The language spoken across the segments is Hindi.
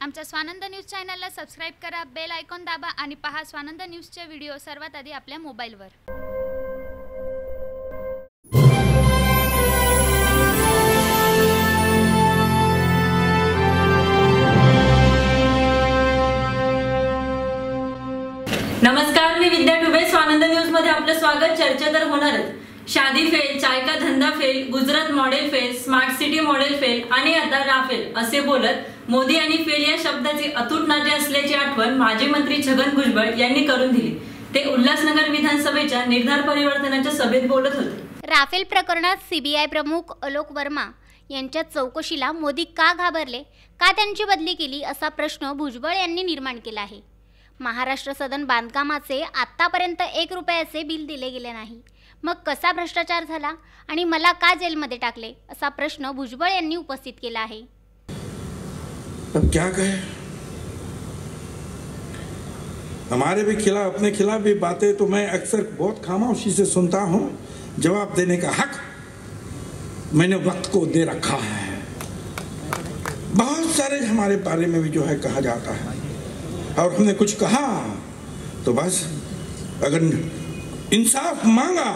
आमच्या स्वानंद न्यूज चॅनलला सबस्क्राइब करा, बेल आयकॉन दाबा आणि पहा स्वानंद न्यूजचे व्हिडिओ सर्वात आधी आपल्या मोबाईलवर। नमस्कार, मी विद्या डुबे। स्वानंद न्यूज मध्ये आपलं स्वागत। चर्चा तर होणारच। शादी फेल, चाय का धंदा fail, Gujarat model fail, smart city model fail आणि आता राफेल असे बोलत मोदी आणि फेल या शब्दाचे अतूट नाते असल्याची आठवण माजी मंत्री छगन भुजबळ यांनी करून दिली। ते उल्हासनगर विधानसभेच्या निर्धार परिवर्तनाच्या सभेत बोलत होते। राफेल प्रकरणात सीबीआय प्रमुख अलोक वर्मा यांच्या चौकशीला मोदी का घाबरले, का त्यांची बदली केली असा प्रश्न भुजबळ यांनी निर्माण केला आहे। महाराष्ट्र सदन बांधकामाचे आतापर्यंत 1 रुपयाचे बिल दिले गेले नाही, मग कसा भ्रष्टाचार झाला आणि मला का जेलमध्ये टाकले असा प्रश्न भुजबळ यांनी उपस्थित केला आहे। अब क्या कहे, हमारे भी खिलाफ, अपने खिलाफ भी बातें तो मैं अक्सर बहुत खामोशी से सुनता हूं। जवाब देने का हक मैंने वक्त को दे रखा है। बहुत सारे हमारे बारे में भी जो है कहा जाता है, और हमने कुछ कहा तो बस अगर इंसाफ मांगा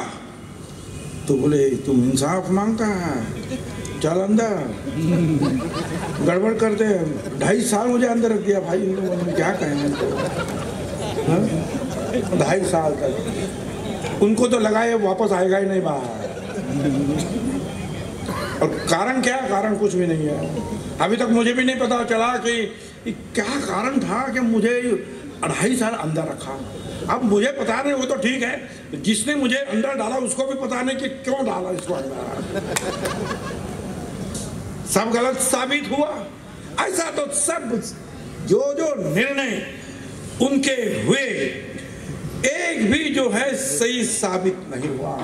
तो बोले तुम इंसाफ मांगता है, चल अंदर, गड़बड़ करते। 2.5 साल मुझे अंदर रख दिया भाई इन लोगों ने, क्या कहें इनको। 2.5 साल तक उनको तो लगा ये वापस आएगा ही नहीं बाहर। और कारण क्या, कारण कुछ भी नहीं है। अभी तक मुझे भी नहीं पता चला कि क्या कारण था कि मुझे 2.5 साल अंदर रखा। अब मुझे पता नहीं, वो तो ठीक है, जिसने मुझे अंदर डाला उसको भी पता नहीं कि क्यों डाला इसको अंदर। सब गलत साबित हुआ। ऐसा तो सब जो निर्णय उनके हुए एक भी जो है सही साबित नहीं हुआ।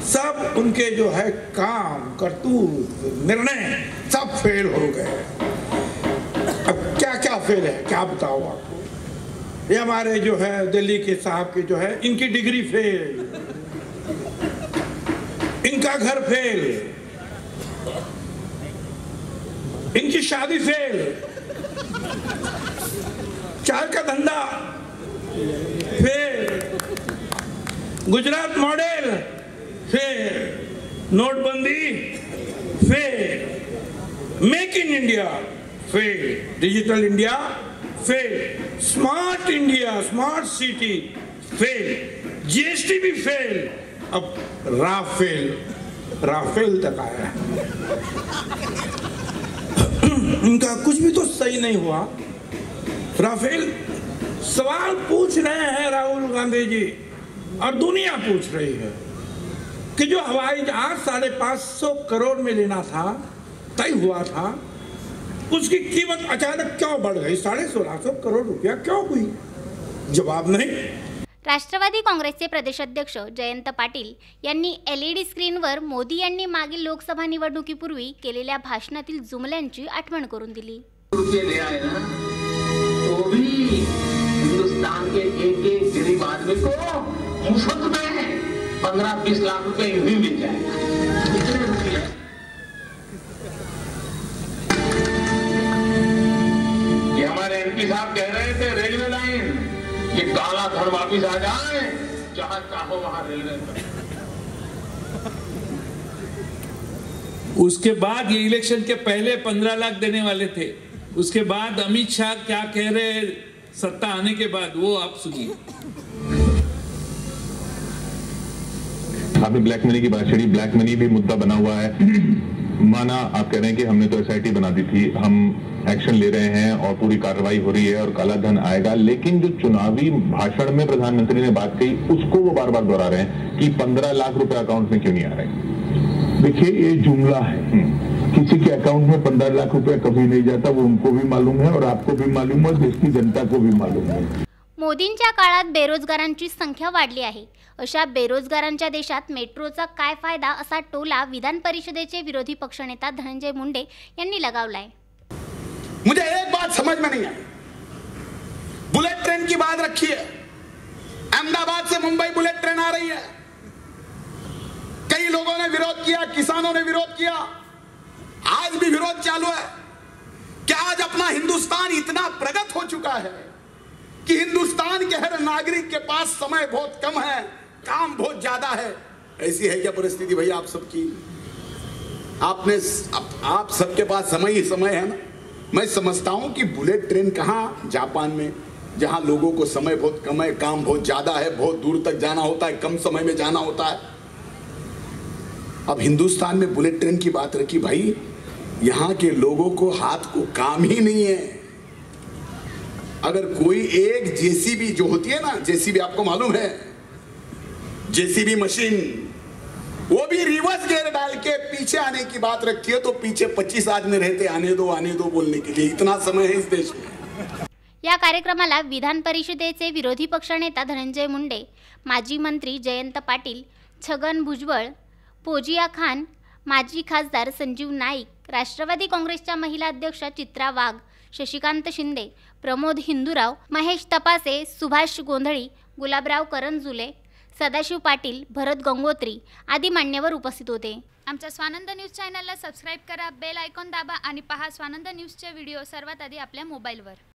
सब उनके जो है काम, करतूत, निर्णय सब फेल हो गए। अब क्या क्या फेल है, क्या बताओ आपको। ये हमारे जो है दिल्ली के साहब के जो है, इनकी डिग्री फेल, इनका घर फेल, इनकी शादी फेल, चाय का धंधा फेल, गुजरात मॉडल फेल, नोटबंदी fail, make in India fail, digital India fail, smart India, smart city fail, GST भी फेल, अब राफेल तक आया। इनका कुछ भी तो सही नहीं हुआ। राफेल सवाल पूछ रहे हैं राहुल गांधी जी, और दुनिया पूछ रही है कि जो हवाई जहाज 550 करोड़ में लेना था, तय हुआ था, उसकी कीमत अचानक क्यों बढ़ गई? 1650 करोड़ रुपया क्यों हुई? जवाब नहीं। राष्ट्रवादी काँग्रेसचे प्रदेशाध्यक्ष जयंत पाटील यांनी LED स्क्रीनवर मोदी यांनी मागील लोकसभा निवडणुकीपूर्वी केलेल्या भाषणातील जुमल्यांची आठवण करून दिली। रुपये ले आए ना, तो भी हिंदुस्तान के एक गरीब आदमी को मुफ्त में 15-20 लाख रुपए यूं ही मिल जाएगा। कितने रुपये? ये हमारे MP साहब कह रहे थे, रेलवे लाइन, ये काला धन वापिस आ जाए, जहां चाहो वहां रेलवे पर। उसके बाद ये इलेक्शन के पहले 15 लाख देने वाले थे। उसके बाद अमित शाह क्या कह रहे सत्ता आने के बाद, वो आप सुनिए। आपने ब्लैक मनी की बात छेड़ी। ब्लैक मनी भी मुद्दा बना हुआ है। माना आप कह रहे हैं कि हमने तो SIT बना दी थी, हम एक्शन ले रहे हैं और पूरी कार्रवाई हो रही है और काला धन आएगा, लेकिन जो चुनावी भाषण में प्रधानमंत्री ने बात कही उसको वो बार बार दोहरा रहे हैं कि 15 लाख रुपए अकाउंट में क्यों नहीं आ रहे। देखिए, ये जुमला है। किसी के अकाउंट में 15 लाख रुपया कभी नहीं जाता, वो उनको भी मालूम है और आपको भी मालूम है, देश की जनता को भी मालूम है। मोदींच्या काळात बेरोजगारांची संख्या वाढली आहे। अशा बेरोजगारांच्या देशात मेट्रोचा काय फायदा असा टोला विधान परिषदेचे विरोधी पक्षनेता धनंजय मुंडे यांनी लगावलाय। मुझे एक बात समझ में नहीं आई। बुलेट ट्रेन की बात रखी है, अहमदाबाद से मुंबई बुलेट ट्रेन आ रही है। कई लोगों ने विरोध किया, किसानों ने विरोध किया, आज भी विरोध चालू है। क्या आज अपना हिंदुस्तान इतना रहा है कि हिंदुस्तान के हर नागरिक के पास समय बहुत कम है, काम बहुत ज्यादा है। ऐसी है क्या परिस्थिति भैया आप सबकी? आप सबके पास समय ही समय है ना। मैं समझता हूं कि बुलेट ट्रेन कहां, जापान में, जहां लोगों को समय बहुत कम है, काम बहुत ज्यादा है, बहुत दूर तक जाना होता है, कम समय में जाना होता है। अब हिंदुस्तान में बुलेट ट्रेन की बात रखी, भाई यहां के लोगों को हाथ को काम ही नहीं है। अगर कोई एक जेसीबी जो होती है ना, जेसीबी आपको मालूम है, जेसीबी मशीन, वो भी रिवर्स गियर डाल के पीछे आने की बात रखती है तो पीछे 25 आदमी रहते, आने दो बोलने के लिए। इतना समय है इस देश में। या कार्यक्रमाला विधान परिषदेचे विरोधी पक्षनेता धनंजय मुंडे, माजी मंत्री जयंत पाटील, छगन भुजबळ, फौजिया खान, माजी खासदार संजीव नाईक, राष्ट्रवादी काँग्रेसच्या महिला अध्यक्षा चित्रा वाघ, शशिकांत शिंदे, प्रमोद हिंदूराव, महेश तपासे, सुभाष गोंधळी, गुलाबराव करंजुले, सदाशिव पाटील, भरत गंगोत्री आदी मान्यवर उपस्थित होते. आमच्या स्वानंद न्यूज चॅनलला सबस्क्राईब करा, बेल आयकॉन दाबा आणि पहा स्वानंद न्यूजचे व्हिडिओ सर्वात आधी आपल्या मोबाईलवर.